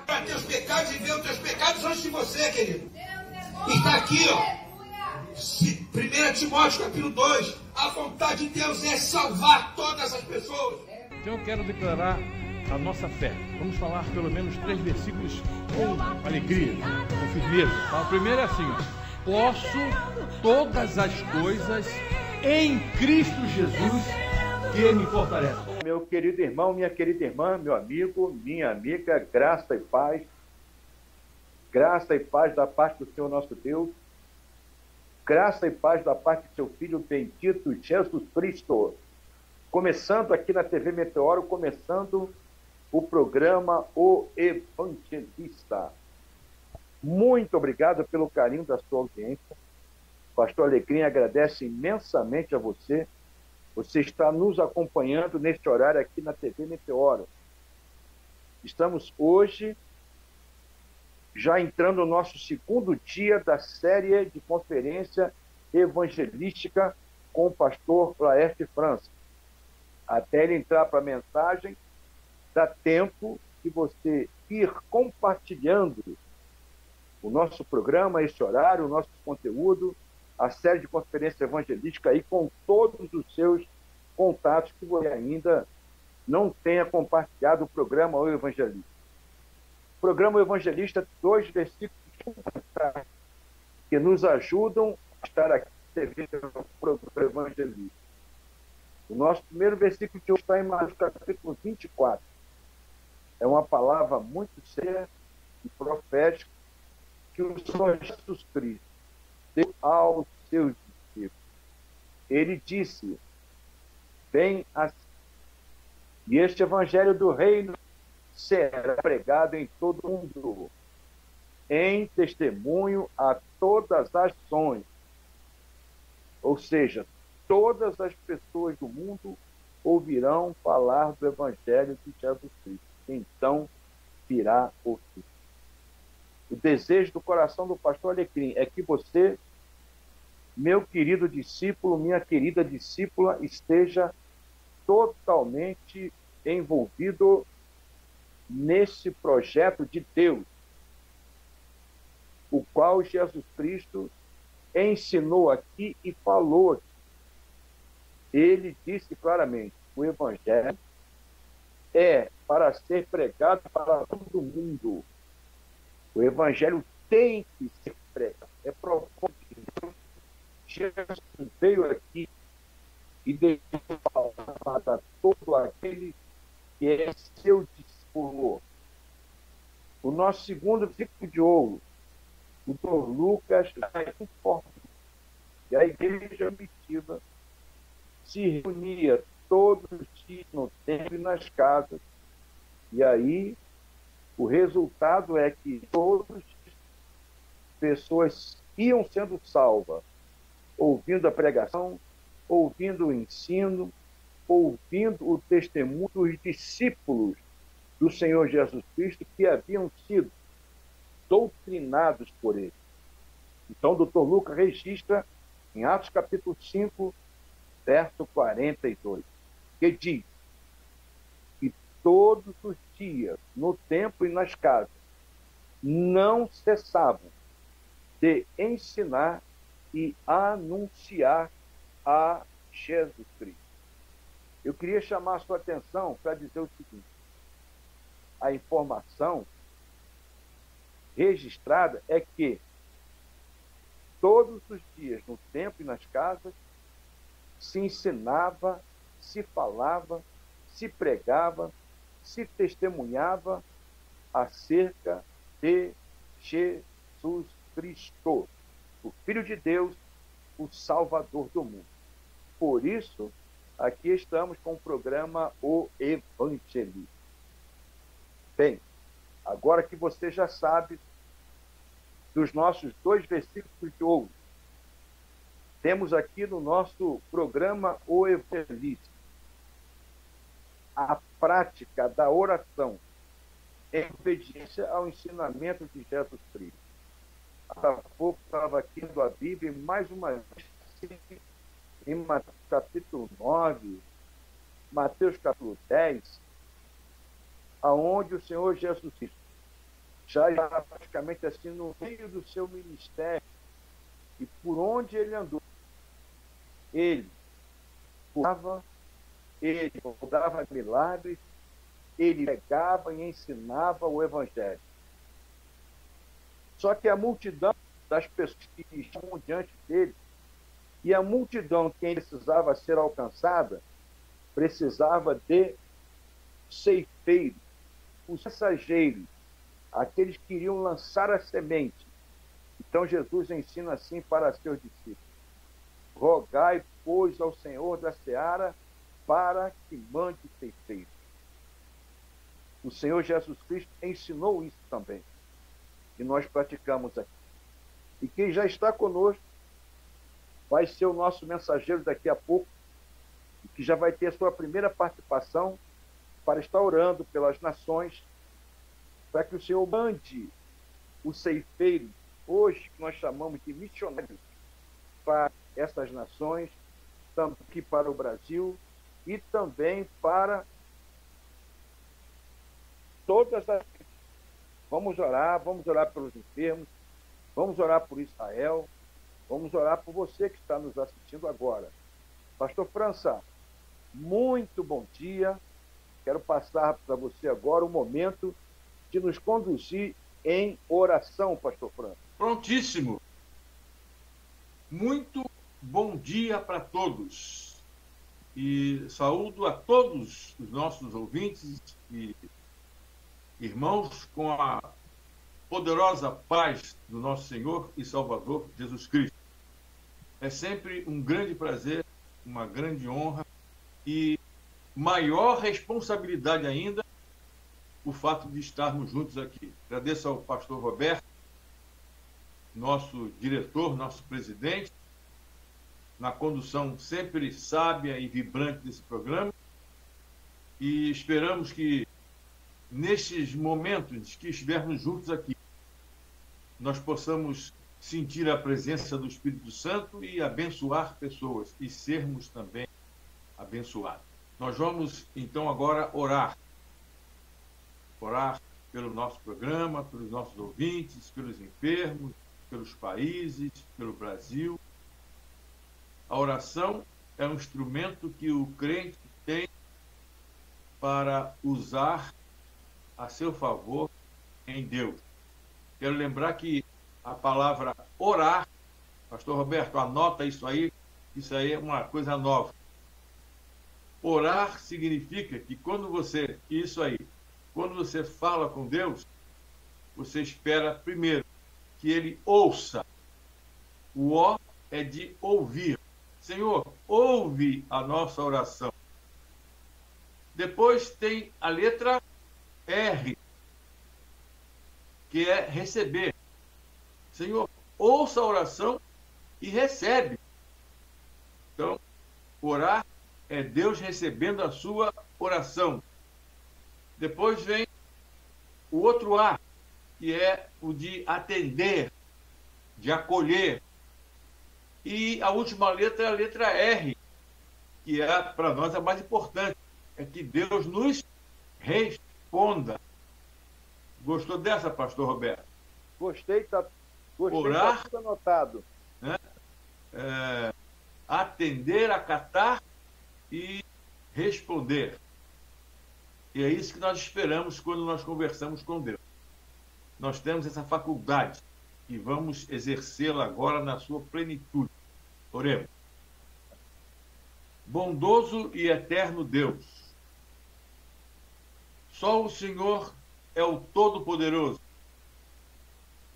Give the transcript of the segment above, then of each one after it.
Para teus pecados e ver os teus pecados antes de você, querido. E está aqui, ó. 1 Timóteo capítulo 2. A vontade de Deus é salvar todas as pessoas. Então eu quero declarar a nossa fé. Vamos falar pelo menos 3 versículos com alegria, com firmeza. Tá? O primeiro é assim, ó. Posso todas as coisas em Cristo Jesus que me fortalece. Meu querido irmão, minha querida irmã, meu amigo, minha amiga, graça e paz da parte do Senhor nosso Deus, graça e paz da parte do seu Filho bendito Jesus Cristo. Começando aqui na TV Meteoro, começando o programa O Evangelista. Muito obrigado pelo carinho da sua audiência. Pastor Alegria agradece imensamente a você. Você está nos acompanhando neste horário aqui na TV Meteoro. Estamos hoje já entrando no nosso segundo dia da série de conferência evangelística com o pastor Laerte França. Até ele entrar para a mensagem, dá tempo de você ir compartilhando o nosso programa, esse horário, o nosso conteúdo, a série de conferência evangelística aí com todos os seus contatos que você ainda não tenha compartilhado o programa O Evangelista. O programa O Evangelista, 2 versículos que nos ajudam a estar aqui no programa Evangelista. O nosso primeiro versículo de hoje está em Mateus capítulo 24. É uma palavra muito séria e profética que o Senhor Jesus Cristo deu aos seus discípulos. Ele disse, bem assim, e este evangelho do reino será pregado em todo o mundo, em testemunho a todas as nações. Ou seja, todas as pessoas do mundo ouvirão falar do evangelho de Jesus Cristo. Então virá o fim. O desejo do coração do pastor Alecrim é que você, meu querido discípulo, minha querida discípula, esteja totalmente envolvido nesse projeto de Deus, o qual Jesus Cristo ensinou aqui e falou aqui. Ele disse claramente, o evangelho é para ser pregado para todo mundo. O evangelho tem que ser pregado. É propósito de Deus. Jesus veio aqui e deixou falar para todo aquele que é seu discípulo. O nosso segundo versículo de ouro, o Dr. Lucas já informa que a igreja primitiva se reunia todos os dias no templo e nas casas. E aí, o resultado é que todas as pessoas iam sendo salvas, ouvindo a pregação, ouvindo o ensino, ouvindo o testemunho dos discípulos do Senhor Jesus Cristo que haviam sido doutrinados por ele. Então, o Dr. Lucas registra em Atos capítulo 5, verso 42, que diz que todos os dias, no templo e nas casas, não cessavam de ensinar e anunciar a Jesus Cristo. Eu queria chamar a sua atenção para dizer o seguinte: a informação registrada é que todos os dias, no templo e nas casas, se ensinava, se falava, se pregava, se testemunhava acerca de Jesus Cristo, o Filho de Deus, o Salvador do mundo. Por isso, aqui estamos com o programa O Evangelista. Bem, agora que você já sabe dos nossos 2 versículos de ouro, temos aqui no nosso programa O Evangelista a prática da oração em obediência ao ensinamento de Jesus Cristo. Há pouco estava aqui lendo a Bíblia, mais uma vez, em Mateus capítulo 9, Mateus capítulo 10, aonde o Senhor Jesus Cristo já está praticamente assim no meio do seu ministério, e por onde ele andou, ele curava, ele obrava milagres, ele pregava e ensinava o Evangelho. Só que a multidão das pessoas que estavam diante dele, e a multidão que precisava ser alcançada, precisava de ceifeiros, os mensageiros, aqueles que iriam lançar a semente. Então Jesus ensina assim para seus discípulos: rogai, pois, ao Senhor da seara para que mande ceifeiros. O Senhor Jesus Cristo ensinou isso também, e nós praticamos aqui. E quem já está conosco vai ser o nosso mensageiro daqui a pouco, e que já vai ter a sua primeira participação para estar orando pelas nações, para que o Senhor mande os ceifeiros, hoje que nós chamamos de missionários, para essas nações, tanto aqui para o Brasil e também para todas as... Vamos orar pelos enfermos, vamos orar por Israel, vamos orar por você que está nos assistindo agora. Pastor França, muito bom dia. Quero passar para você agora o momento de nos conduzir em oração, Pastor França. Prontíssimo. Muito bom dia para todos. E saúdo a todos os nossos ouvintes e irmãos com a poderosa paz do nosso Senhor e Salvador Jesus Cristo. É sempre um grande prazer, uma grande honra e maior responsabilidade ainda o fato de estarmos juntos aqui. Agradeço ao pastor Roberto, nosso diretor, nosso presidente, na condução sempre sábia e vibrante desse programa, e esperamos que nestes momentos que estivermos juntos aqui, nós possamos sentir a presença do Espírito Santo e abençoar pessoas e sermos também abençoados. Nós vamos, então, agora orar pelo nosso programa, pelos nossos ouvintes, pelos enfermos, pelos países, pelo Brasil. A oração é um instrumento que o crente tem para usar a seu favor em Deus. Quero lembrar que a palavra orar, pastor Roberto, anota isso aí é uma coisa nova. Orar significa que quando você fala com Deus, você espera primeiro que ele ouça. O ó é de ouvir. Senhor, ouve a nossa oração. Depois tem a letra R, que é receber. Senhor, ouça a oração e recebe. Então, orar é Deus recebendo a sua oração. Depois vem o outro A, que é o de atender, de acolher. E a última letra é a letra R, que é, para nós, a mais importante. É que Deus nos responda. Gostou dessa, pastor Roberto? Gostei, Orar, tá tudo anotado. Né? Atender, acatar e responder. E é isso que nós esperamos quando nós conversamos com Deus. Nós temos essa faculdade e vamos exercê-la agora na sua plenitude. Oremos. Bondoso e eterno Deus, só o Senhor é o Todo-Poderoso.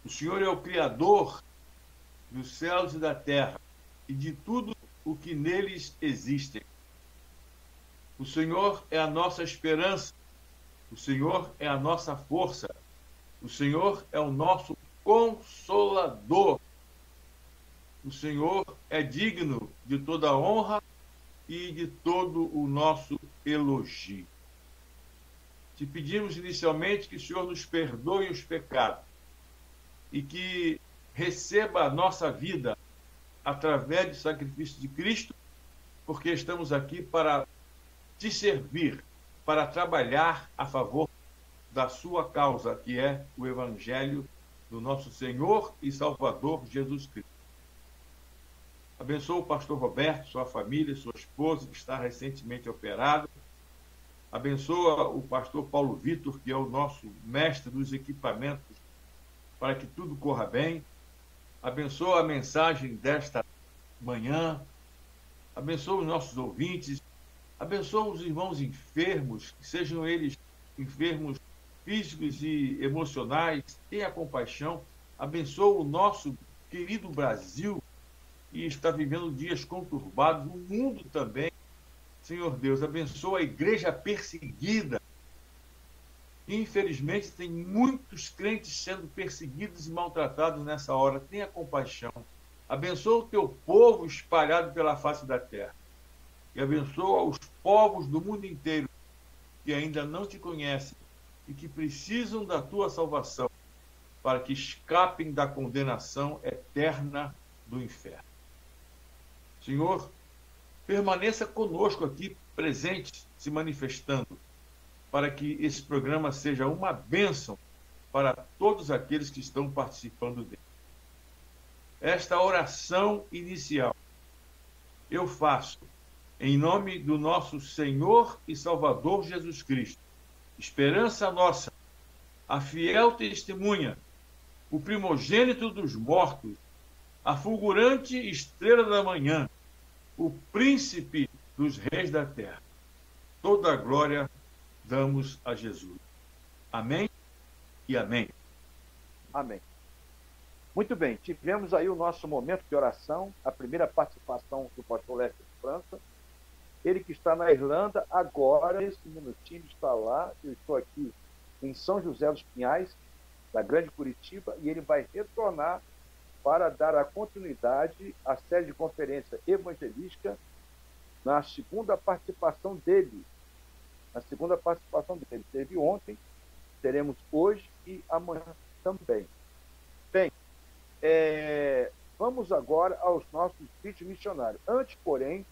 O Senhor é o Criador dos céus e da terra e de tudo o que neles existem. O Senhor é a nossa esperança. O Senhor é a nossa força. O Senhor é o nosso Consolador. O Senhor é digno de toda a honra e de todo o nosso elogio. Te pedimos inicialmente que o Senhor nos perdoe os pecados e que receba a nossa vida através do sacrifício de Cristo, porque estamos aqui para te servir, para trabalhar a favor da sua causa, que é o Evangelho do nosso Senhor e Salvador Jesus Cristo. Abençoa o pastor Roberto, sua família, sua esposa, que está recentemente operada. Abençoa o pastor Paulo Vitor, que é o nosso mestre dos equipamentos, para que tudo corra bem. Abençoa a mensagem desta manhã. Abençoa os nossos ouvintes. Abençoa os irmãos enfermos, que sejam eles enfermos físicos e emocionais. Tenha compaixão. Abençoa o nosso querido Brasil, que está vivendo dias conturbados. O mundo também. Senhor Deus, abençoa a igreja perseguida. Infelizmente, tem muitos crentes sendo perseguidos e maltratados nessa hora. Tenha compaixão. Abençoa o teu povo espalhado pela face da terra. E abençoa os povos do mundo inteiro que ainda não te conhecem e que precisam da tua salvação para que escapem da condenação eterna do inferno. Senhor, permaneça conosco aqui, presente, se manifestando, para que esse programa seja uma bênção para todos aqueles que estão participando dele. Esta oração inicial eu faço em nome do nosso Senhor e Salvador Jesus Cristo, esperança nossa, a fiel testemunha, o primogênito dos mortos, a fulgurante estrela da manhã, o príncipe dos reis da terra. Toda a glória damos a Jesus. Amém e amém. Amém. Muito bem, tivemos aí o nosso momento de oração, a primeira participação do pastor Lécio de França. Ele que está na Irlanda, agora, nesse minutinho, está lá. Eu estou aqui em São José dos Pinhais, da Grande Curitiba, e ele vai retornar para dar a continuidade à série de conferência evangelística na segunda participação dele. Teve ontem, teremos hoje e amanhã também. Bem, vamos agora aos nossos vídeos missionários. Antes, porém,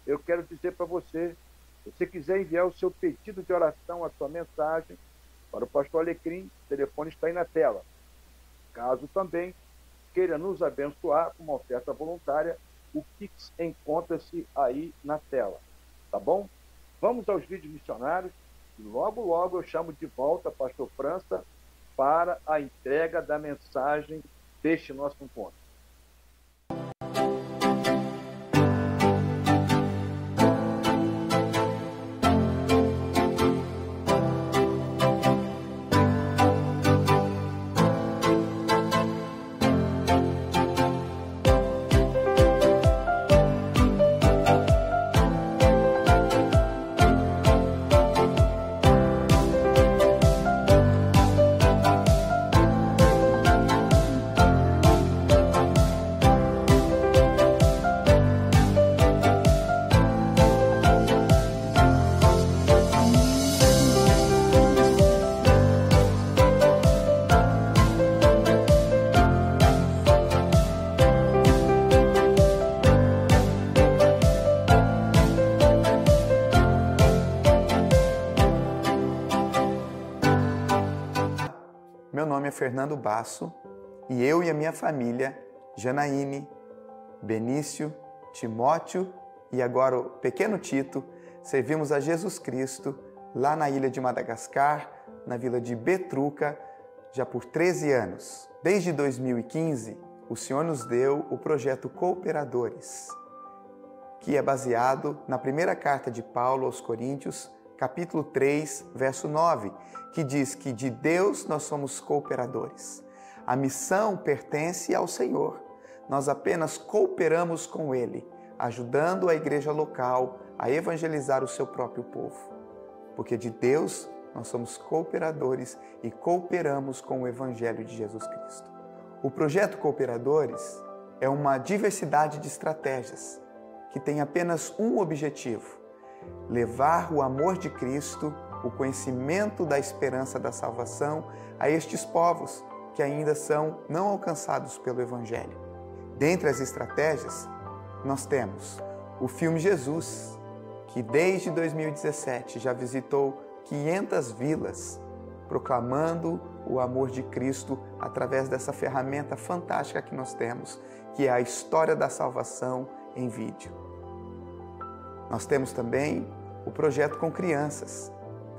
eu quero dizer para você, se você quiser enviar o seu pedido de oração, a sua mensagem para o pastor Alecrim, o telefone está aí na tela. Caso também queira nos abençoar com uma oferta voluntária, o Pix encontra-se aí na tela. Tá bom? Vamos aos vídeos missionários e logo, logo eu chamo de volta pastor França para a entrega da mensagem deste nosso encontro. Meu nome é Fernando Basso e eu e a minha família, Janaíne, Benício, Timóteo e agora o pequeno Tito, servimos a Jesus Cristo lá na ilha de Madagascar, na vila de Betruca, já por 13 anos. Desde 2015, o Senhor nos deu o projeto Cooperadores, que é baseado na primeira carta de Paulo aos Coríntios, capítulo 3, verso 9, que diz que de Deus nós somos cooperadores. A missão pertence ao Senhor. Nós apenas cooperamos com Ele, ajudando a igreja local a evangelizar o seu próprio povo. Porque de Deus nós somos cooperadores e cooperamos com o Evangelho de Jesus Cristo. O projeto Cooperadores é uma diversidade de estratégias que tem apenas um objetivo: levar o amor de Cristo, o conhecimento da esperança da salvação a estes povos que ainda são não alcançados pelo Evangelho. Dentre as estratégias, nós temos o Filme Jesus, que desde 2017 já visitou 500 vilas, proclamando o amor de Cristo através dessa ferramenta fantástica que nós temos, que é a história da salvação em vídeo. Nós temos também o projeto com crianças.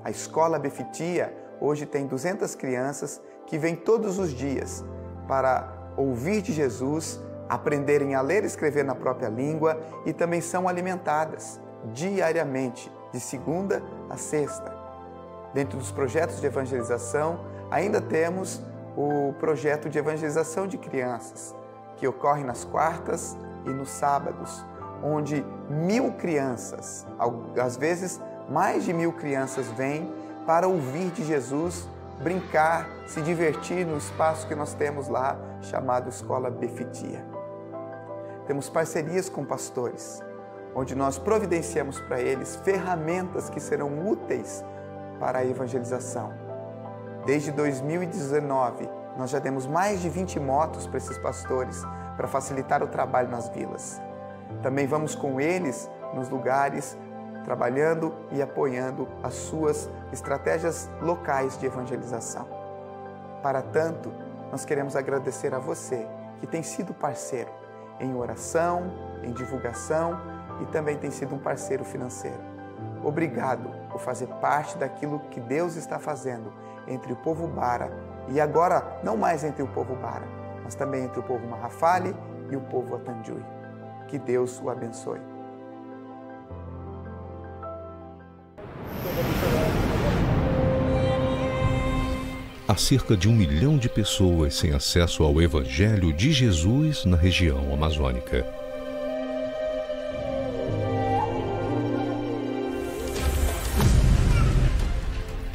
A Escola Befitia hoje tem 200 crianças que vêm todos os dias para ouvir de Jesus, aprenderem a ler e escrever na própria língua e também são alimentadas diariamente, de segunda a sexta. Dentro dos projetos de evangelização, ainda temos o projeto de evangelização de crianças, que ocorre nas quartas e nos sábados, onde 1000 crianças, às vezes mais de 1000 crianças vêm para ouvir de Jesus, brincar, se divertir no espaço que nós temos lá, chamado Escola Befitia. Temos parcerias com pastores, onde nós providenciamos para eles ferramentas que serão úteis para a evangelização. Desde 2019, nós já demos mais de 20 motos para esses pastores, para facilitar o trabalho nas vilas. Também vamos com eles nos lugares, trabalhando e apoiando as suas estratégias locais de evangelização. Para tanto, nós queremos agradecer a você, que tem sido parceiro em oração, em divulgação e também tem sido um parceiro financeiro. Obrigado por fazer parte daquilo que Deus está fazendo entre o povo Bara e agora não mais entre o povo Bara, mas também entre o povo Mahafali e o povo Atanjui. Que Deus o abençoe. Há cerca de 1 milhão de pessoas sem acesso ao Evangelho de Jesus na região amazônica.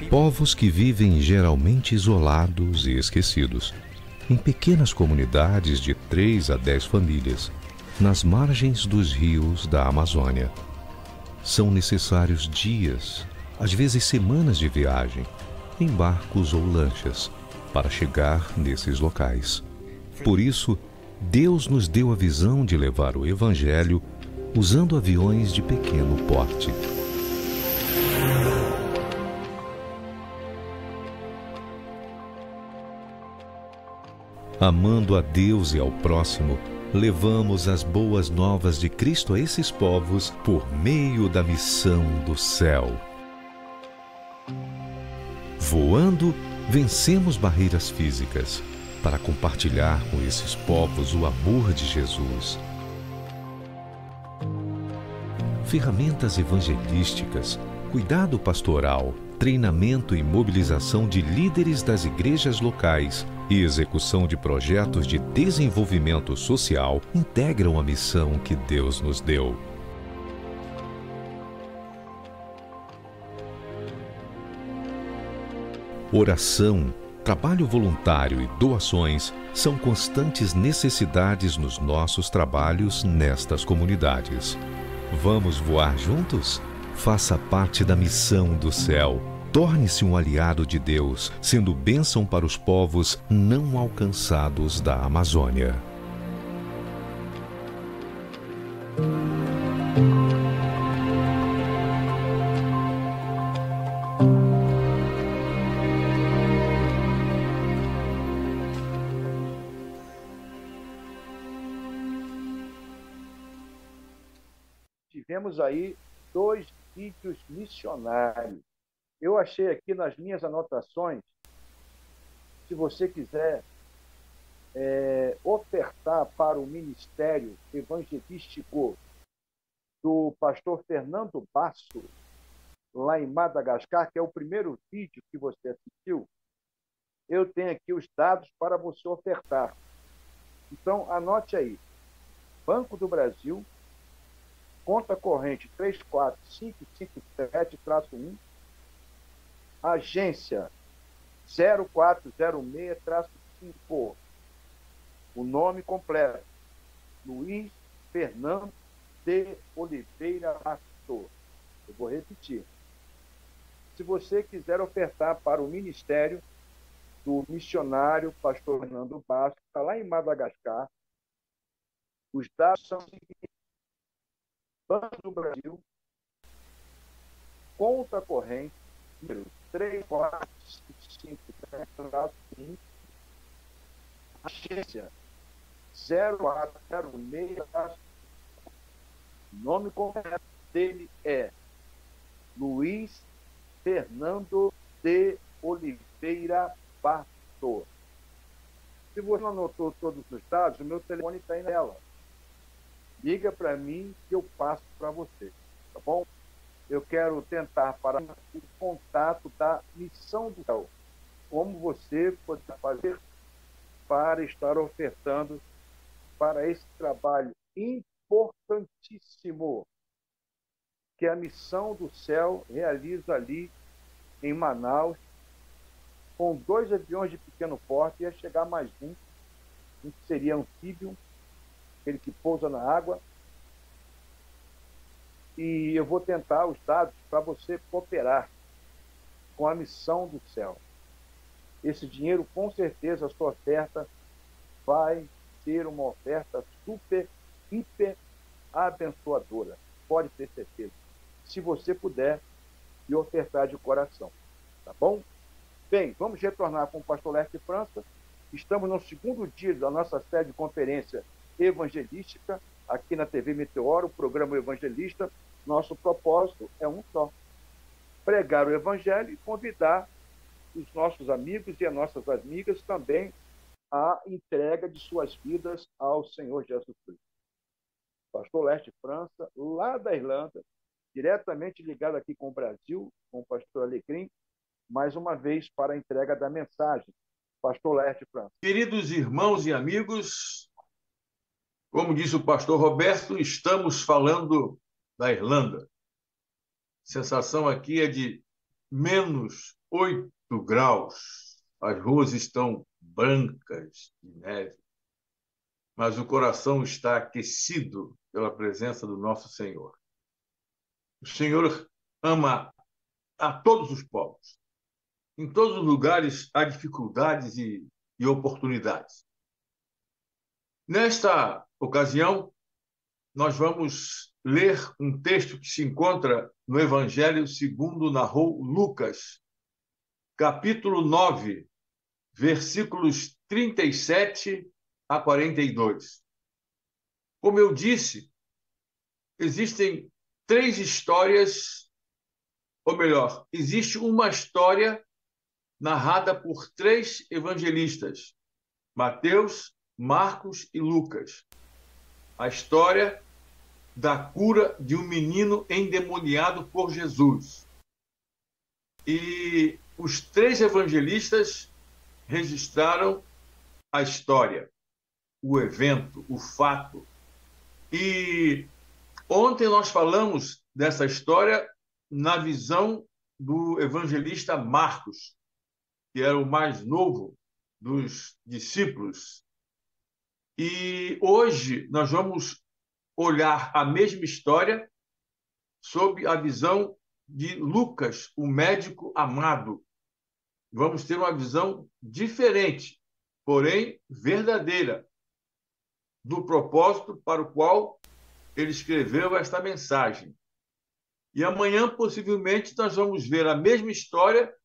Povos que vivem geralmente isolados e esquecidos, em pequenas comunidades de 3 a 10 famílias, nas margens dos rios da Amazônia. São necessários dias, às vezes semanas de viagem, em barcos ou lanchas, para chegar nesses locais. Por isso, Deus nos deu a visão de levar o Evangelho usando aviões de pequeno porte. Amando a Deus e ao próximo, levamos as boas novas de Cristo a esses povos por meio da missão do céu. Voando, vencemos barreiras físicas para compartilhar com esses povos o amor de Jesus. Ferramentas evangelísticas, cuidado pastoral, treinamento e mobilização de líderes das igrejas locais e execução de projetos de desenvolvimento social integram a missão que Deus nos deu. Oração, trabalho voluntário e doações são constantes necessidades nos nossos trabalhos nestas comunidades. Vamos voar juntos? Faça parte da missão do céu. Torne-se um aliado de Deus, sendo bênção para os povos não alcançados da Amazônia. Tivemos aí 2 vídeos missionários. Eu achei aqui nas minhas anotações, se você quiser ofertar para o Ministério Evangelístico do pastor Fernando Basso, lá em Madagascar, que é o primeiro vídeo que você assistiu, eu tenho aqui os dados para você ofertar. Então, anote aí. Banco do Brasil, conta corrente 34557-1, agência 0406-5, o nome completo, Luiz Fernando de Oliveira Pastor. Eu vou repetir. Se você quiser ofertar para o Ministério do Missionário Pastor Fernando Basso, que está lá em Madagascar, os dados são os seguintes. Banco do Brasil, conta corrente número 3455, agência 0406. Nome correto dele é Luiz Fernando de Oliveira Pastor. Se você não anotou todos os dados, o meu telefone está aí nela. Liga para mim que eu passo para você, tá bom? Eu quero tentar para o contato da Missão do Céu. Como você pode fazer para estar ofertando para esse trabalho importantíssimo que a Missão do Céu realiza ali em Manaus, com 2 aviões de pequeno porte. Ia chegar mais um que seria anfíbio, aquele que pousa na água. E eu vou tentar os dados para você cooperar com a Missão do Céu. Esse dinheiro, com certeza, a sua oferta vai ser uma oferta super, hiper abençoadora. Pode ter certeza. Se você puder e ofertar de coração. Tá bom? Bem, vamos retornar com o pastor Leste França. Estamos no segundo dia da nossa série de conferência evangelística, aqui na TV Meteoro, o programa Evangelista. Nosso propósito é um só: pregar o Evangelho e convidar os nossos amigos e as nossas amigas também à entrega de suas vidas ao Senhor Jesus Cristo. Pastor Leste França, lá da Irlanda, diretamente ligado aqui com o Brasil, com o pastor Alecrim, mais uma vez para a entrega da mensagem. Pastor Leste França. Queridos irmãos e amigos, como disse o pastor Roberto, estamos falando da Irlanda. A sensação aqui é de menos 8 graus. As ruas estão brancas de neve, mas o coração está aquecido pela presença do nosso Senhor. O Senhor ama a todos os povos. Em todos os lugares há dificuldades e oportunidades. Nesta ocasião, nós vamos ler um texto que se encontra no Evangelho segundo narrou Lucas, capítulo 9, versículos 37 a 42. Como eu disse, existem 3 histórias, ou melhor, existe uma história narrada por 3 evangelistas, Mateus, Marcos e Lucas. A história da cura de um menino endemoniado por Jesus. E os 3 evangelistas registraram a história, o evento, o fato. E ontem nós falamos dessa história na visão do evangelista Marcos, que era o mais novo dos discípulos. E hoje nós vamos olhar a mesma história sob a visão de Lucas, o médico amado. Vamos ter uma visão diferente, porém verdadeira, do propósito para o qual ele escreveu esta mensagem. E amanhã, possivelmente, nós vamos ver a mesma história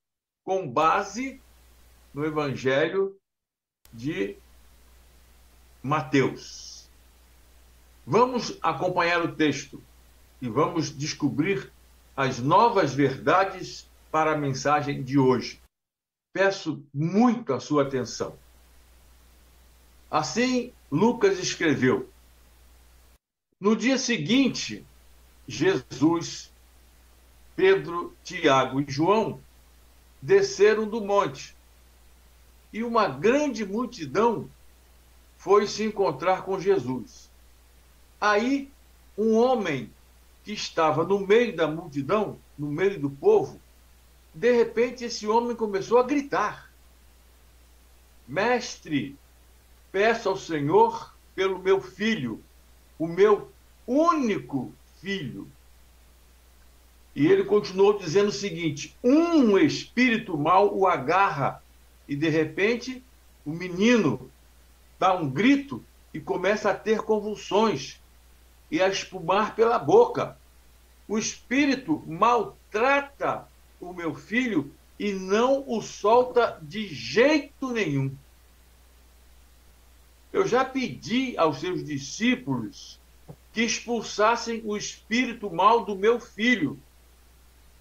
com base no Evangelho de Mateus. Vamos acompanhar o texto e vamos descobrir as novas verdades para a mensagem de hoje. Peço muito a sua atenção. Assim, Lucas escreveu: no dia seguinte, Jesus, Pedro, Tiago e João desceram do monte e uma grande multidão foi se encontrar com Jesus. Aí, um homem que estava no meio da multidão, no meio do povo, de repente esse homem começou a gritar: Mestre, peço ao Senhor pelo meu filho, o meu único filho. E ele continuou dizendo o seguinte: um espírito mau o agarra e, de repente, o menino dá um grito e começa a ter convulsões e a espumar pela boca. O espírito maltrata o meu filho e não o solta de jeito nenhum. Eu já pedi aos seus discípulos que expulsassem o espírito mal do meu filho,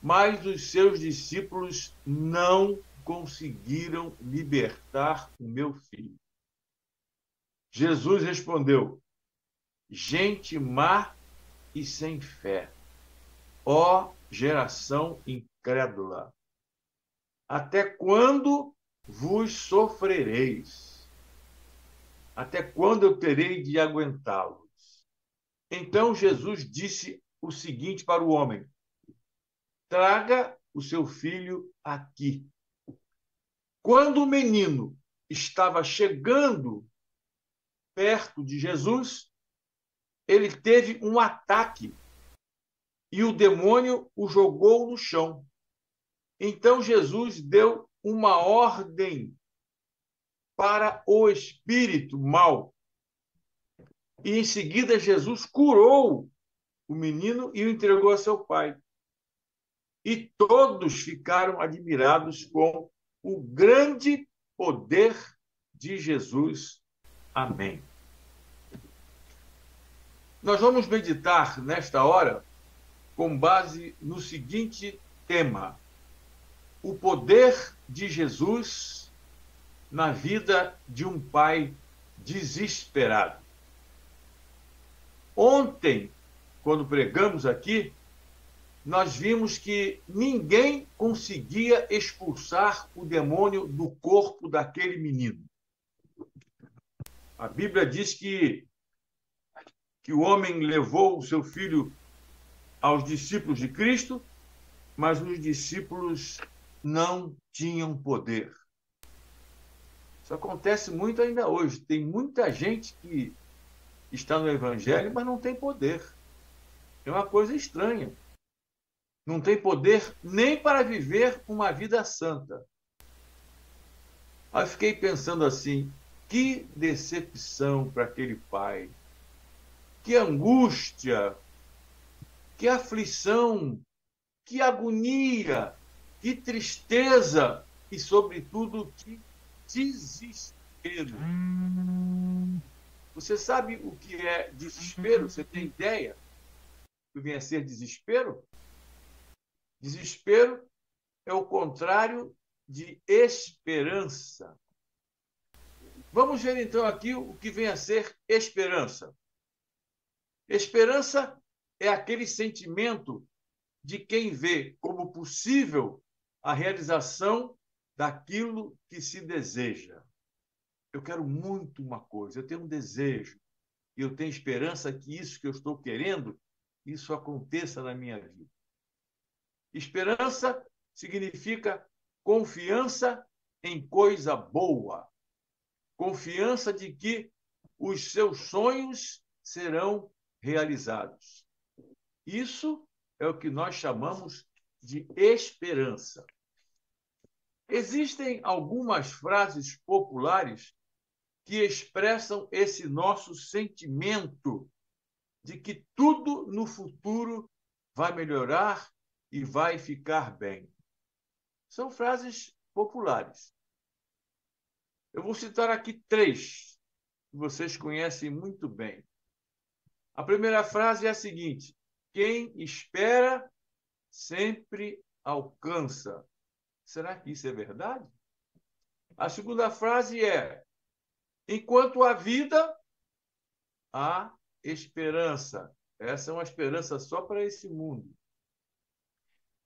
mas os seus discípulos não conseguiram libertar o meu filho. Jesus respondeu: gente má e sem fé, ó geração incrédula, até quando vos sofrereis? Até quando eu terei de aguentá-los? Então Jesus disse o seguinte para o homem: traga o seu filho aqui. Quando o menino estava chegando perto de Jesus, ele teve um ataque e o demônio o jogou no chão. Então Jesus deu uma ordem para o espírito mau. E em seguida Jesus curou o menino e o entregou a seu pai. E todos ficaram admirados com o grande poder de Jesus. Amém. Nós vamos meditar nesta hora com base no seguinte tema: o poder de Jesus na vida de um pai desesperado. Ontem, quando pregamos aqui, nós vimos que ninguém conseguia expulsar o demônio do corpo daquele menino. A Bíblia diz que o homem levou o seu filho aos discípulos de Cristo, mas os discípulos não tinham poder. Isso acontece muito ainda hoje. Tem muita gente que está no Evangelho, mas não tem poder. É uma coisa estranha. Não tem poder nem para viver uma vida santa. Aí eu fiquei pensando assim, que decepção para aquele pai. Que angústia, que aflição, que agonia, que tristeza e, sobretudo, que desespero. Você sabe o que é desespero? Você tem ideia do que vem a ser desespero? Desespero é o contrário de esperança. Vamos ver então aqui o que vem a ser esperança. Esperança é aquele sentimento de quem vê como possível a realização daquilo que se deseja. Eu quero muito uma coisa, eu tenho um desejo, e eu tenho esperança que isso que eu estou querendo, isso aconteça na minha vida. Esperança significa confiança em coisa boa, confiança de que os seus sonhos serão realizados. Isso é o que nós chamamos de esperança. Existem algumas frases populares que expressam esse nosso sentimento de que tudo no futuro vai melhorar e vai ficar bem. São frases populares. Eu vou citar aqui 3 que vocês conhecem muito bem. A primeira frase é a seguinte: quem espera sempre alcança. Será que isso é verdade? A segunda frase é: enquanto há vida, há esperança. Essa é uma esperança só para esse mundo.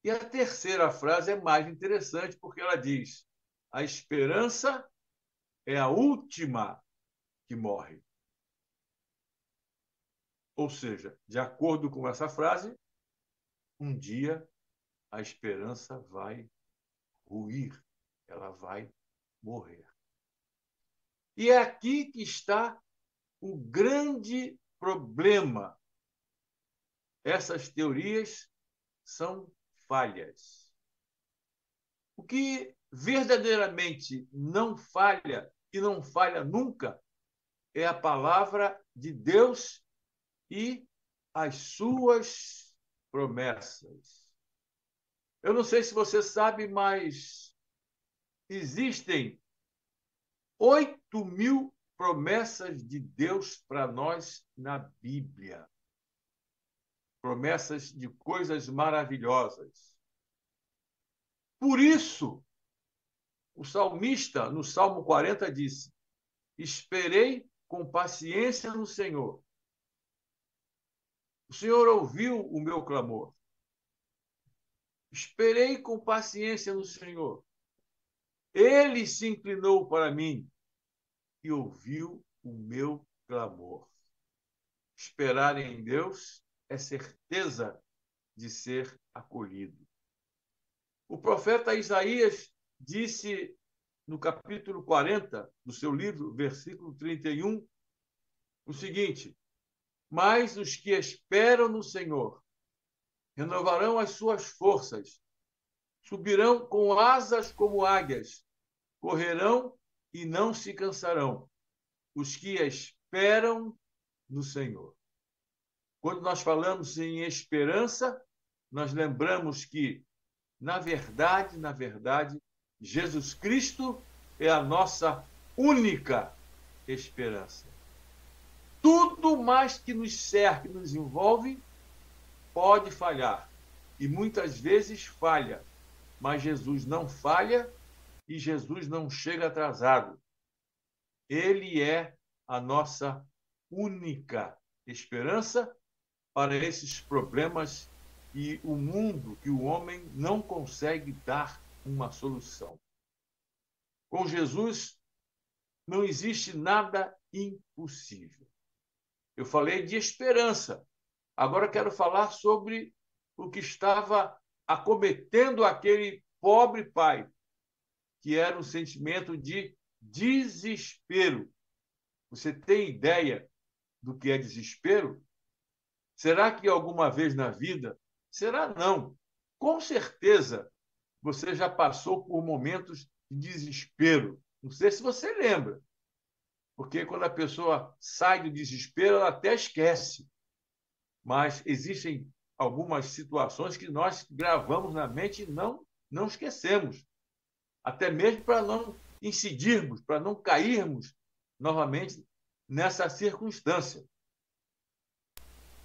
E a terceira frase é mais interessante, porque ela diz: a esperança é a última que morre. Ou seja, de acordo com essa frase, um dia a esperança vai ruir, ela vai morrer. E é aqui que está o grande problema. Essas teorias são falhas. O que verdadeiramente não falha, e não falha nunca, é a palavra de Deus e as suas promessas. Eu não sei se você sabe, mas existem 8.000 promessas de Deus para nós na Bíblia. Promessas de coisas maravilhosas. Por isso, o salmista, no Salmo 40, disse: esperei com paciência no Senhor. O Senhor ouviu o meu clamor. Esperei com paciência no Senhor. Ele se inclinou para mim e ouviu o meu clamor. Esperar em Deus é certeza de ser acolhido. O profeta Isaías disse no capítulo 40 do seu livro, versículo 31, o seguinte: mas os que esperam no Senhor renovarão as suas forças, subirão com asas como águias, correrão e não se cansarão. Os que esperam no Senhor. Quando nós falamos em esperança, nós lembramos que, na verdade, Jesus Cristo é a nossa única esperança. Tudo mais que nos cerca, que nos envolve, pode falhar. E muitas vezes falha. Mas Jesus não falha e Jesus não chega atrasado. Ele é a nossa única esperança para esses problemas e o mundo que o homem não consegue dar uma solução. Com Jesus não existe nada impossível. Eu falei de esperança. Agora quero falar sobre o que estava acometendo aquele pobre pai, que era um sentimento de desespero. Você tem ideia do que é desespero? Será que alguma vez na vida? Será não. Com certeza você já passou por momentos de desespero. Não sei se você lembra. Porque quando a pessoa sai do desespero, ela até esquece. Mas existem algumas situações que nós gravamos na mente e não esquecemos. Até mesmo para não incidirmos, para não cairmos novamente nessa circunstância.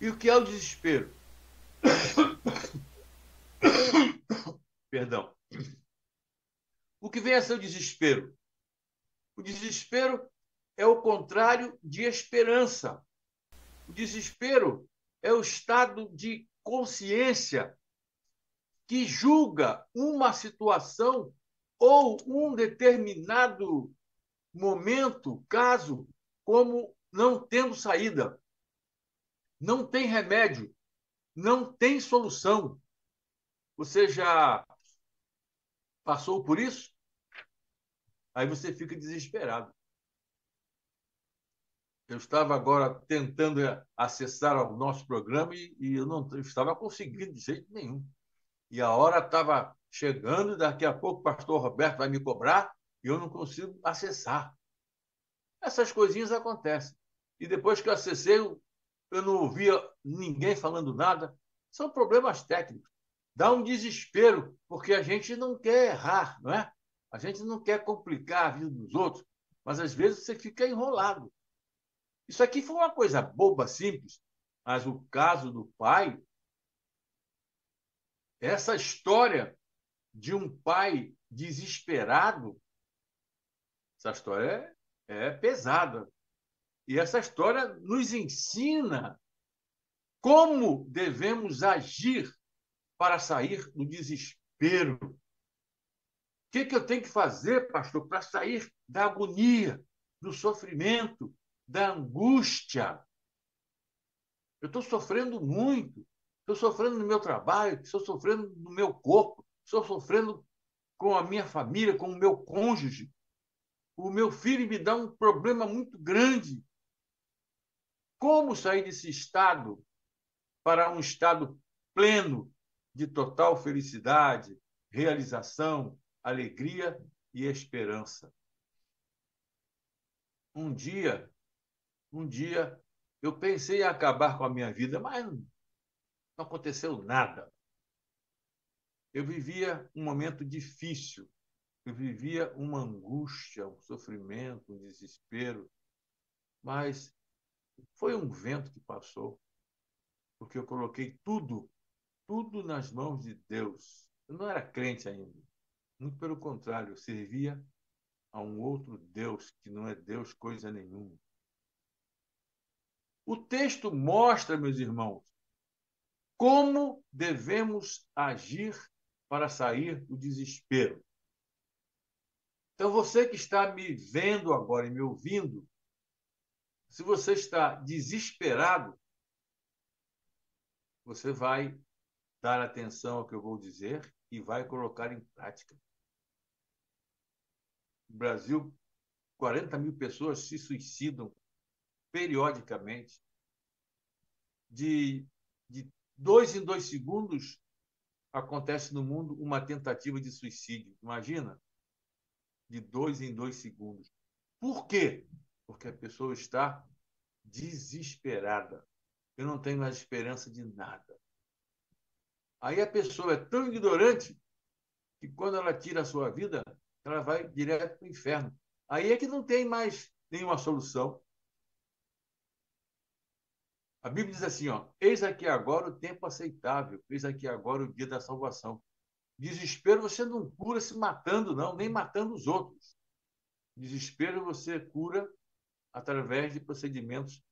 E o que é o desespero? Perdão. O que vem a ser o desespero? O desespero é o contrário de esperança. O desespero é o estado de consciência que julga uma situação ou um determinado momento, caso, como não tendo saída. Não tem remédio, não tem solução. Você já passou por isso? Aí você fica desesperado. Eu estava agora tentando acessar o nosso programa e eu não estava conseguindo de jeito nenhum. E a hora estava chegando, daqui a pouco o pastor Roberto vai me cobrar e eu não consigo acessar. Essas coisinhas acontecem. E depois que eu acessei, eu não ouvia ninguém falando nada. São problemas técnicos. Dá um desespero, porque a gente não quer errar, não é? A gente não quer complicar a vida dos outros, mas às vezes você fica enrolado. Isso aqui foi uma coisa boba, simples, mas o caso do pai, essa história de um pai desesperado, essa história é pesada. E essa história nos ensina como devemos agir para sair do desespero. O que eu tenho que fazer, pastor, para sair da agonia, do sofrimento, da angústia? Eu estou sofrendo muito. Estou sofrendo no meu trabalho, estou sofrendo no meu corpo, estou sofrendo com a minha família, com o meu cônjuge. O meu filho me dá um problema muito grande. Como sair desse estado para um estado pleno de total felicidade, realização, alegria e esperança? Um dia, eu pensei em acabar com a minha vida, mas não aconteceu nada. Eu vivia um momento difícil, eu vivia uma angústia, um sofrimento, um desespero, mas foi um vento que passou, porque eu coloquei tudo nas mãos de Deus. Eu não era crente ainda, muito pelo contrário, eu servia a um outro Deus, que não é Deus coisa nenhuma. O texto mostra, meus irmãos, como devemos agir para sair do desespero. Então, você que está me vendo agora e me ouvindo, se você está desesperado, você vai dar atenção ao que eu vou dizer e vai colocar em prática. No Brasil, 40 mil pessoas se suicidam periodicamente. De 2 em 2 segundos acontece no mundo uma tentativa de suicídio. Imagina? De 2 em 2 segundos. Por quê? Porque a pessoa está desesperada. Eu não tenho mais esperança de nada. Aí a pessoa é tão ignorante que quando ela tira a sua vida, ela vai direto para o inferno. Aí é que não tem mais nenhuma solução. A Bíblia diz assim, ó, eis aqui agora o tempo aceitável, eis aqui agora o dia da salvação. Desespero você não cura se matando, não, nem matando os outros. Desespero você cura através de procedimentos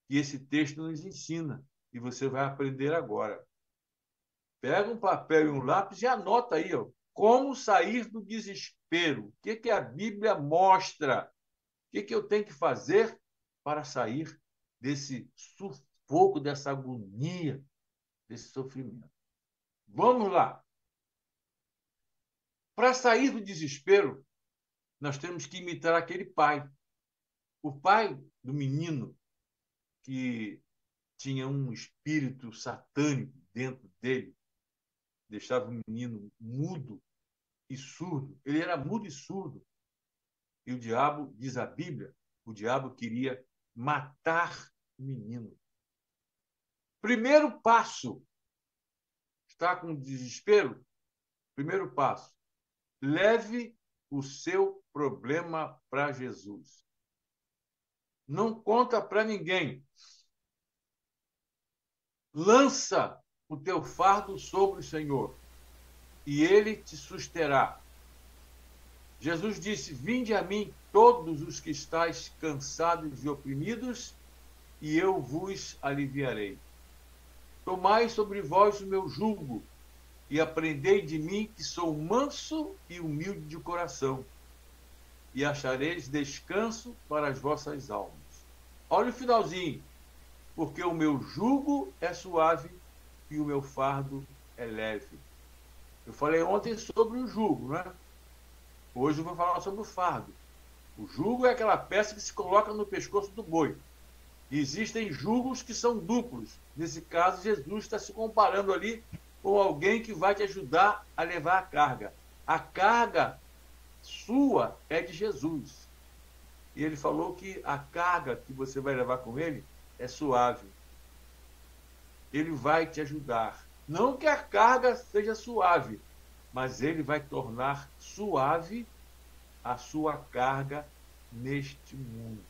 que esse texto nos ensina. E você vai aprender agora. Pega um papel e um lápis e anota aí, ó, como sair do desespero. O que a Bíblia mostra? O que eu tenho que fazer para sair desse sufoco, dessa agonia, desse sofrimento? Vamos lá. Para sair do desespero, nós temos que imitar aquele pai. O pai do menino que tinha um espírito satânico dentro dele, deixava o menino mudo e surdo. Ele era mudo e surdo. E o diabo, diz a Bíblia, o diabo queria matar o menino. Primeiro passo. Está com desespero? Primeiro passo. Leve o seu problema para Jesus. Não conta para ninguém. Lança o teu fardo sobre o Senhor e ele te susterá. Jesus disse, vinde a mim todos os que estáis cansados e oprimidos, e eu vos aliviarei. Tomai sobre vós o meu jugo, e aprendei de mim, que sou manso e humilde de coração, e achareis descanso para as vossas almas. Olha o finalzinho. Porque o meu jugo é suave e o meu fardo é leve. Eu falei ontem sobre o jugo, né? Hoje eu vou falar sobre o fardo. O jugo é aquela peça que se coloca no pescoço do boi. E existem jugos que são duplos. Nesse caso, Jesus está se comparando ali com alguém que vai te ajudar a levar a carga. A carga sua é de Jesus. E ele falou que a carga que você vai levar com ele é suave. Ele vai te ajudar. Não que a carga seja suave, mas ele vai tornar suave a sua carga neste mundo.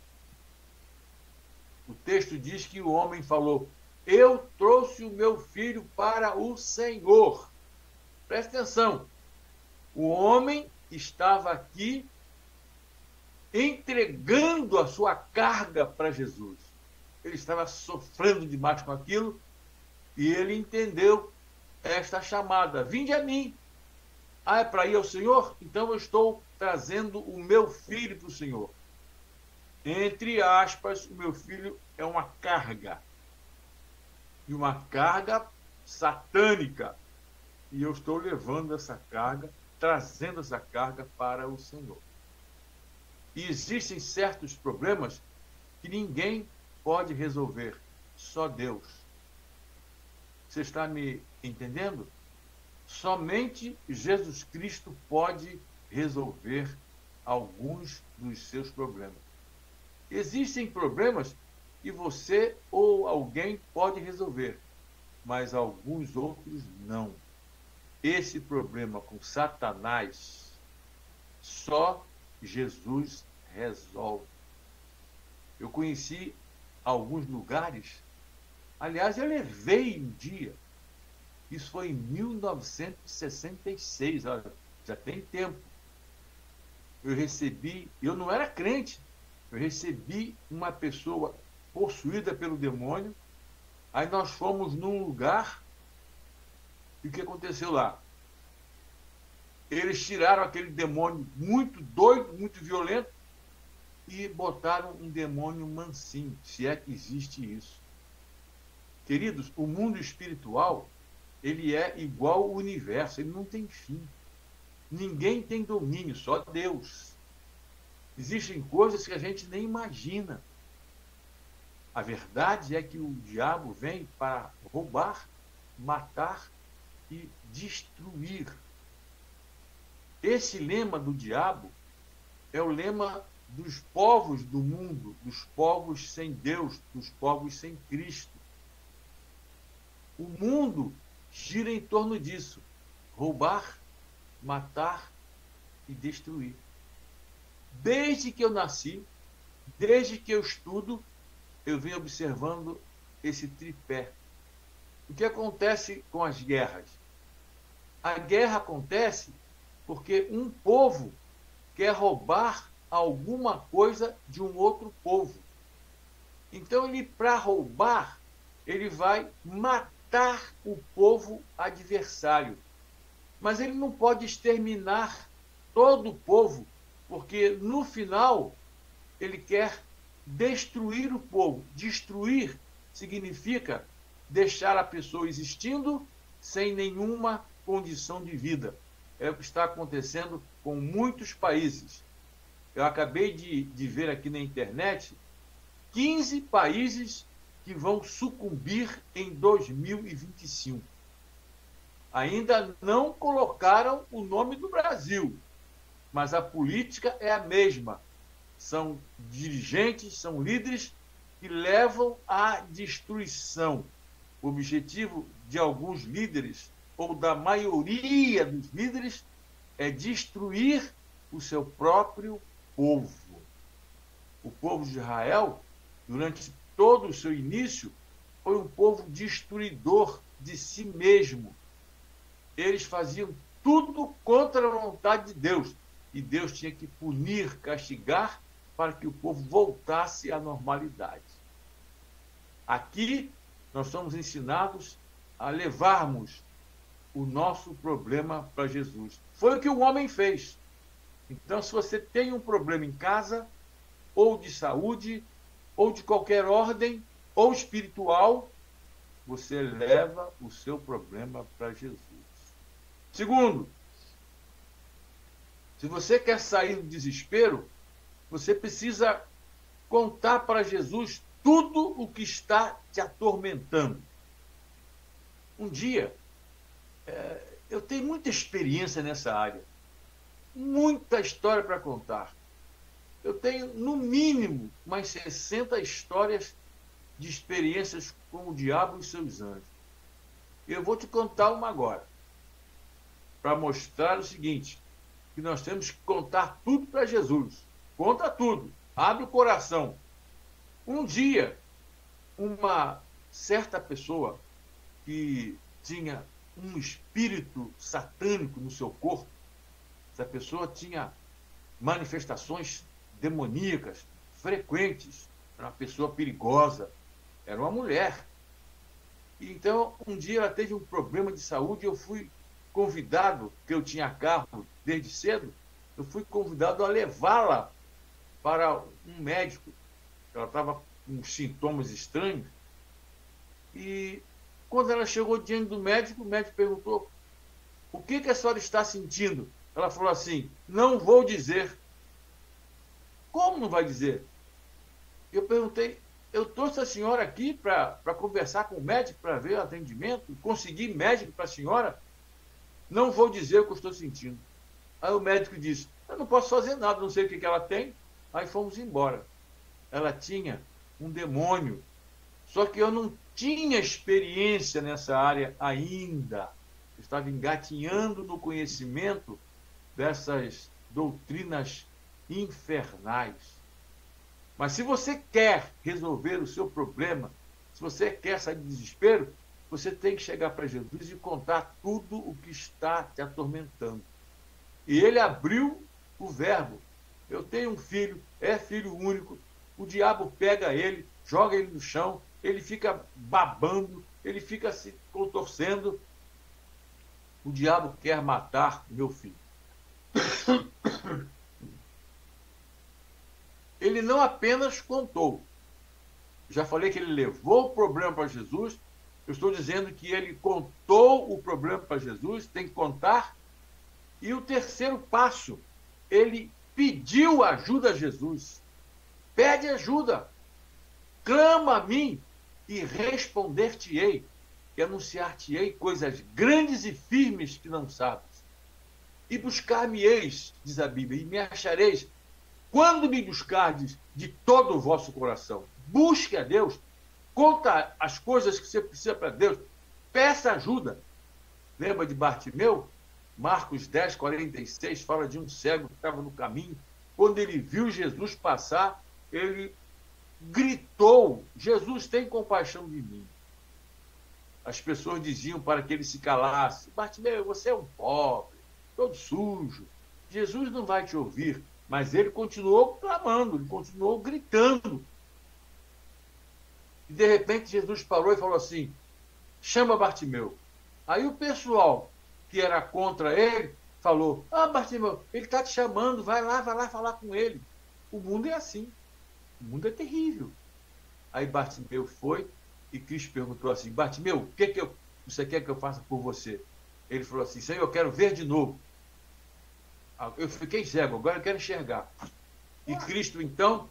O texto diz que o homem falou, eu trouxe o meu filho para o Senhor. Presta atenção. O homem estava aqui entregando a sua carga para Jesus. Ele estava sofrendo demais com aquilo e ele entendeu esta chamada. Vinde a mim. Ah, é para ir ao Senhor? Então eu estou trazendo o meu filho para o Senhor. Entre aspas, o meu filho é uma carga. E uma carga satânica. E eu estou levando essa carga, trazendo essa carga para o Senhor. E existem certos problemas que ninguém pode resolver, só Deus. Você está me entendendo? Somente Jesus Cristo pode resolver alguns dos seus problemas. Existem problemas que você ou alguém pode resolver, mas alguns outros não. esse problema com Satanás, só Jesus resolve. Eu conheci alguns lugares, aliás, eu levei um dia, isso foi em 1966, olha, já tem tempo. Eu não era crente, eu recebi uma pessoa possuída pelo demônio, aí nós fomos num lugar, e o que aconteceu lá? Eles tiraram aquele demônio muito doido, muito violento, e botaram um demônio mansinho, se é que existe isso. Queridos, o mundo espiritual, ele é igual ao universo, ele não tem fim. Ninguém tem domínio, só Deus. Existem coisas que a gente nem imagina. A verdade é que o diabo vem para roubar, matar e destruir. Esse lema do diabo é o lema dos povos do mundo, dos povos sem Deus, dos povos sem Cristo. O mundo gira em torno disso: roubar, matar e destruir. Desde que eu nasci, desde que eu estudo, eu venho observando esse tripé. O que acontece com as guerras? A guerra acontece porque um povo quer roubar alguma coisa de um outro povo. Então, para roubar, ele vai matar o povo adversário. Mas ele não pode exterminar todo o povo, porque no final ele quer destruir o povo. Destruir significa deixar a pessoa existindo sem nenhuma condição de vida. É o que está acontecendo com muitos países. Eu acabei de ver aqui na internet 15 países que vão sucumbir em 2025. Ainda não colocaram o nome do Brasil, mas a política é a mesma. São dirigentes, são líderes que levam à destruição. O objetivo de alguns líderes, ou da maioria dos líderes, é destruir o seu próprio povo. O povo de Israel, durante todo o seu início, foi um povo destruidor de si mesmo. Eles faziam tudo contra a vontade de Deus. E Deus tinha que punir, castigar, para que o povo voltasse à normalidade. Aqui, nós somos ensinados a levarmos o nosso problema para Jesus. Foi o que o homem fez. Então, se você tem um problema em casa, ou de saúde, ou de qualquer ordem, ou espiritual, você leva o seu problema para Jesus. Segundo, se você quer sair do desespero, você precisa contar para Jesus tudo o que está te atormentando. Um dia, eu tenho muita experiência nessa área, muita história para contar. Eu tenho, no mínimo, umas 60 histórias de experiências com o diabo e seus anjos. Eu vou te contar uma agora, para mostrar o seguinte, que nós temos que contar tudo para Jesus. Conta tudo, abre o coração. Um dia, uma certa pessoa que tinha um espírito satânico no seu corpo, essa pessoa tinha manifestações demoníacas frequentes, era uma pessoa perigosa, era uma mulher. Então, um dia ela teve um problema de saúde, eu fui convidado, porque eu tinha carro desde cedo, eu fui convidado a levá-la para um médico. Ela estava com sintomas estranhos. E quando ela chegou diante do médico, o médico perguntou: o que a senhora está sentindo? Ela falou assim: não vou dizer. Como não vai dizer? Eu perguntei: eu trouxe a senhora aqui para conversar com o médico, para ver o atendimento, conseguir médico para a senhora. Não vou dizer o que eu estou sentindo. Aí o médico disse: eu não posso fazer nada, não sei o que ela tem. Aí fomos embora. Ela tinha um demônio. Só que eu não tinha experiência nessa área ainda. estava engatinhando no conhecimento dessas doutrinas infernais. Mas se você quer resolver o seu problema, se você quer sair do desespero, você tem que chegar para Jesus e contar tudo o que está te atormentando. E ele abriu o verbo. Eu tenho um filho, é filho único, o diabo pega ele, joga ele no chão, ele fica babando, ele fica se contorcendo. O diabo quer matar meu filho. Ele não apenas contou. Já falei que ele levou o problema para Jesus. Eu estou dizendo que ele contou o problema para Jesus, tem que contar. E o terceiro passo, ele pediu ajuda a Jesus. Pede ajuda. Clama a mim e responder-te-ei, e anunciar-te-ei coisas grandes e firmes que não sabes. E buscar-me-eis, diz a Bíblia, e me achareis, quando me buscardes de todo o vosso coração. Busque a Deus, conta as coisas que você precisa para Deus, peça ajuda. Lembra de Bartimeu? Marcos 10, 46, fala de um cego que estava no caminho. Quando ele viu Jesus passar, ele gritou: Jesus, tem compaixão de mim. As pessoas diziam para que ele se calasse: Bartimeu, você é um pobre, todo sujo, Jesus não vai te ouvir. Mas ele continuou clamando, ele continuou gritando. E de repente Jesus parou e falou assim: chama Bartimeu. Aí o pessoal que era contra ele falou: Bartimeu, ele está te chamando, vai lá falar com ele. O mundo é assim, o mundo é terrível. Aí Bartimeu foi e Cristo perguntou assim: Bartimeu, o que você quer que eu faça por você? Ele falou assim: Senhor, eu quero ver de novo. Eu fiquei cego, agora eu quero enxergar. E Cristo, então,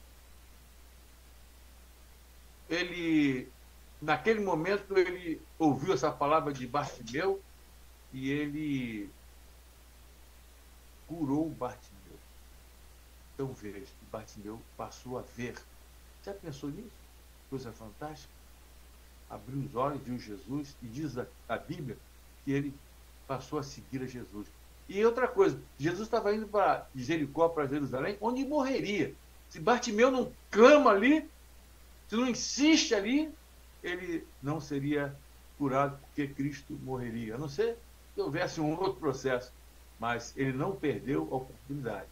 naquele momento, ele ouviu essa palavra de Bartimeu e ele curou Bartimeu. Então veja, Bartimeu passou a ver. Já pensou nisso? Coisa fantástica. Abriu os olhos, viu Jesus, e diz a Bíblia que ele passou a seguir a Jesus. E outra coisa, Jesus estava indo para Jericó, para Jerusalém, onde morreria. Se Bartimeu não clama ali, se não insiste ali, ele não seria curado, porque Cristo morreria. A não ser que houvesse um outro processo, mas ele não perdeu a oportunidade.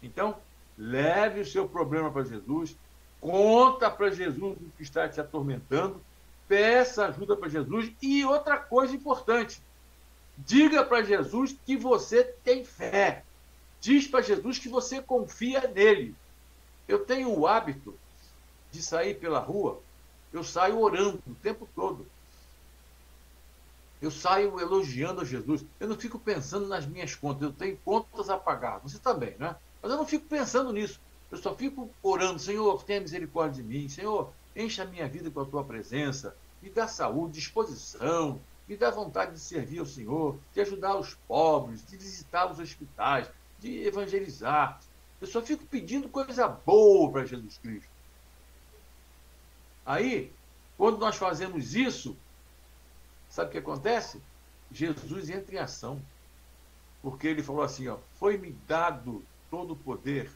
Então, leve o seu problema para Jesus, conta para Jesus o que está te atormentando, peça ajuda para Jesus. E outra coisa importante, diga para Jesus que você tem fé. Diz para Jesus que você confia nele. Eu tenho o hábito de sair pela rua, eu saio orando o tempo todo. Eu saio elogiando a Jesus. Eu não fico pensando nas minhas contas. Eu tenho contas a pagar. Você também, né? Mas eu não fico pensando nisso. Eu só fico orando: Senhor, tenha misericórdia de mim. Senhor, encha a minha vida com a tua presença. Me dá saúde, disposição. Me dá vontade de servir ao Senhor, de ajudar os pobres, de visitar os hospitais, de evangelizar. Eu só fico pedindo coisa boa para Jesus Cristo. Aí, quando nós fazemos isso, sabe o que acontece? Jesus entra em ação. Porque ele falou assim: foi-me dado todo o poder,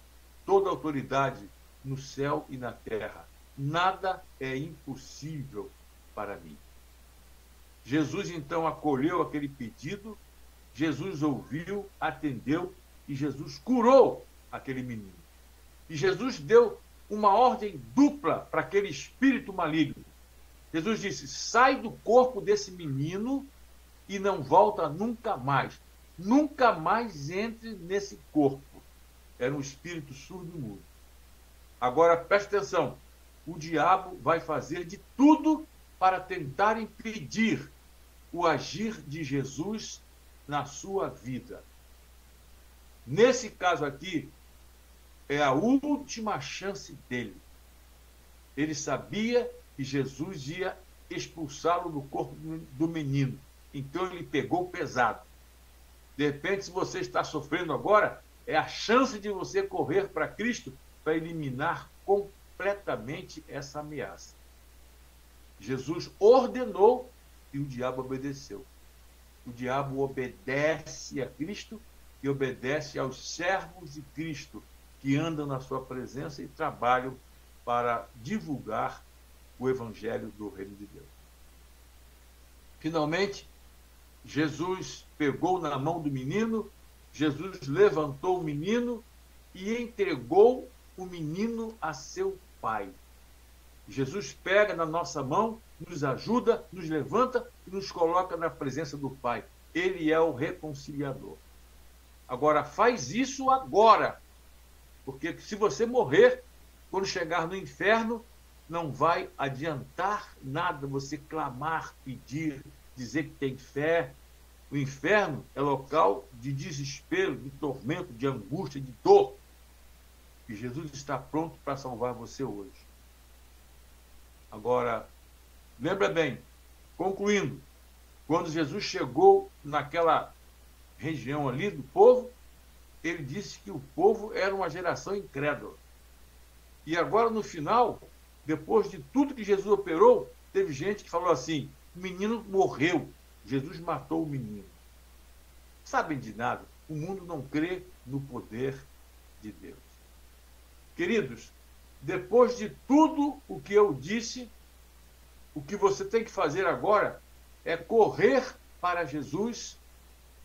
toda a autoridade no céu e na terra. Nada é impossível para mim. Jesus, então, acolheu aquele pedido, Jesus ouviu, atendeu e Jesus curou aquele menino. E Jesus deu uma ordem dupla para aquele espírito maligno. Jesus disse: sai do corpo desse menino e não volta nunca mais. Nunca mais entre nesse corpo. Era um espírito surdo e mudo. Agora, preste atenção. O diabo vai fazer de tudo para tentar impedir o agir de Jesus na sua vida. Nesse caso aqui, é a última chance dele. Ele sabia que Jesus ia expulsá-lo do corpo do menino. Então ele pegou pesado. De repente, se você está sofrendo agora, é a chance de você correr para Cristo para eliminar completamente essa ameaça. Jesus ordenou e o diabo obedeceu. O diabo obedece a Cristo e obedece aos servos de Cristo que andam na sua presença e trabalham para divulgar o evangelho do reino de Deus. Finalmente, Jesus pegou na mão do menino, Jesus levantou o menino e entregou o menino a seu pai. Jesus pega na nossa mão, nos ajuda, nos levanta e nos coloca na presença do Pai. Ele é o reconciliador. Agora, faz isso agora, porque se você morrer, quando chegar no inferno, não vai adiantar nada você clamar, pedir, dizer que tem fé. O inferno é local de desespero, de tormento, de angústia, de dor. E Jesus está pronto para salvar você hoje. Agora, lembra bem, concluindo, quando Jesus chegou naquela região ali do povo, ele disse que o povo era uma geração incrédula. E agora, no final, depois de tudo que Jesus operou, teve gente que falou assim: o menino morreu, Jesus matou o menino. Sabem de nada, o mundo não crê no poder de Deus. Queridos, depois de tudo o que eu disse, o que você tem que fazer agora é correr para Jesus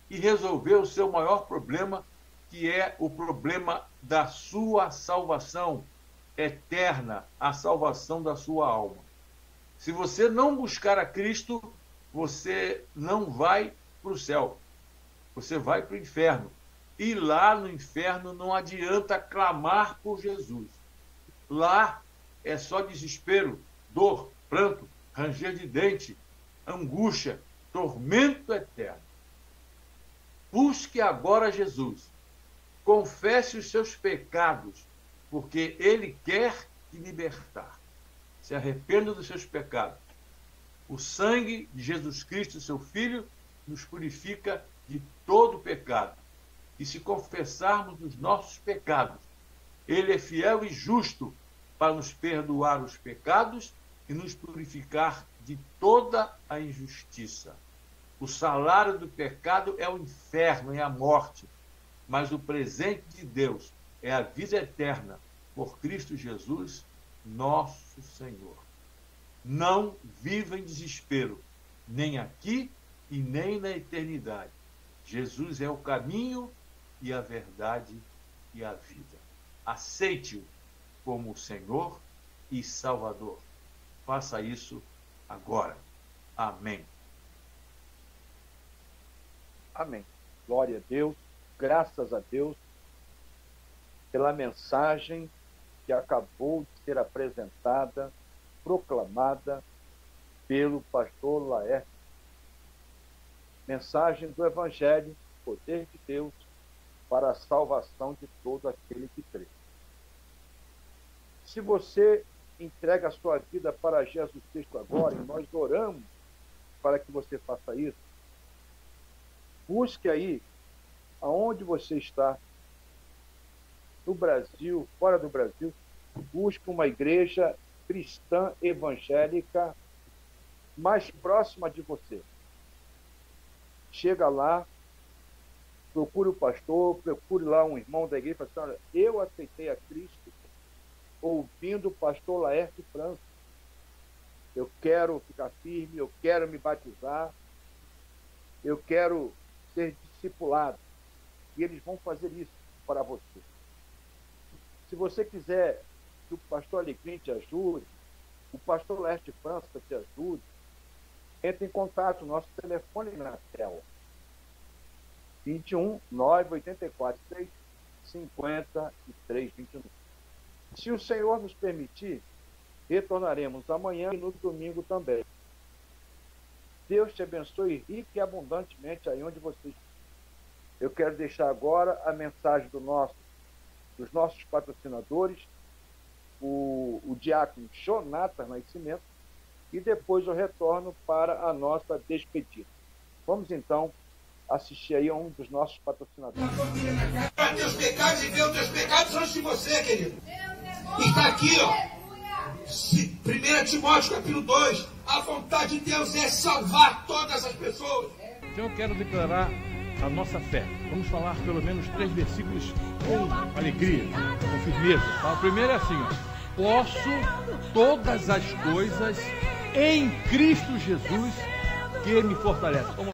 e resolver o seu maior problema, que é o problema da sua salvação eterna, a salvação da sua alma. Se você não buscar a Cristo, você não vai para o céu, você vai para o inferno. E lá no inferno não adianta clamar por Jesus. Lá é só desespero, dor, pranto, ranger de dente, angústia, tormento eterno. Busque agora Jesus. Confesse os seus pecados, porque Ele quer te libertar. Se arrependa dos seus pecados. O sangue de Jesus Cristo, seu Filho, nos purifica de todo pecado. E se confessarmos os nossos pecados, Ele é fiel e justo para nos perdoar os pecados e nos purificar de toda a injustiça. O salário do pecado é o inferno, é a morte, mas o presente de Deus é a vida eterna por Cristo Jesus, nosso Senhor. Não viva em desespero, nem aqui e nem na eternidade. Jesus é o caminho e a verdade e a vida. Aceite-o como Senhor e Salvador. Faça isso agora. Amém. Amém. Glória a Deus, graças a Deus pela mensagem que acabou de ser apresentada, proclamada pelo pastor Laerte. Mensagem do Evangelho, poder de Deus para a salvação de todo aquele que crê. Se você entrega a sua vida para Jesus Cristo agora, e nós oramos para que você faça isso, busque aí, aonde você está, no Brasil, fora do Brasil, busque uma igreja cristã evangélica mais próxima de você. Chega lá, procure o pastor, procure lá um irmão da igreja e fala assim: olha, eu aceitei a Cristo ouvindo o pastor Laerte França. Eu quero ficar firme, eu quero me batizar, eu quero ser discipulado. E eles vão fazer isso para você. Se você quiser que o pastor Alecrim te ajude, o pastor Laerte França te ajude, entre em contato, nosso telefone na tela. 21 984 3 53 21. Se o Senhor nos permitir, retornaremos amanhã e no domingo também. Deus te abençoe rico e abundantemente aí onde você está. Eu quero deixar agora a mensagem dos nossos patrocinadores, o diácono Jonathan Nascimento, e depois eu retorno para a nossa despedida. Vamos então assistir aí a um dos nossos patrocinadores. Para teus pecados e ver os teus pecados antes de você, querido. E está aqui, ó. 1 Timóteo capítulo 2. A vontade de Deus é salvar todas as pessoas. Então eu quero declarar a nossa fé. Vamos falar pelo menos 3 versículos com alegria, com firmeza. Tá? O primeiro é assim, ó. Posso todas as coisas em Cristo Jesus que me fortalece.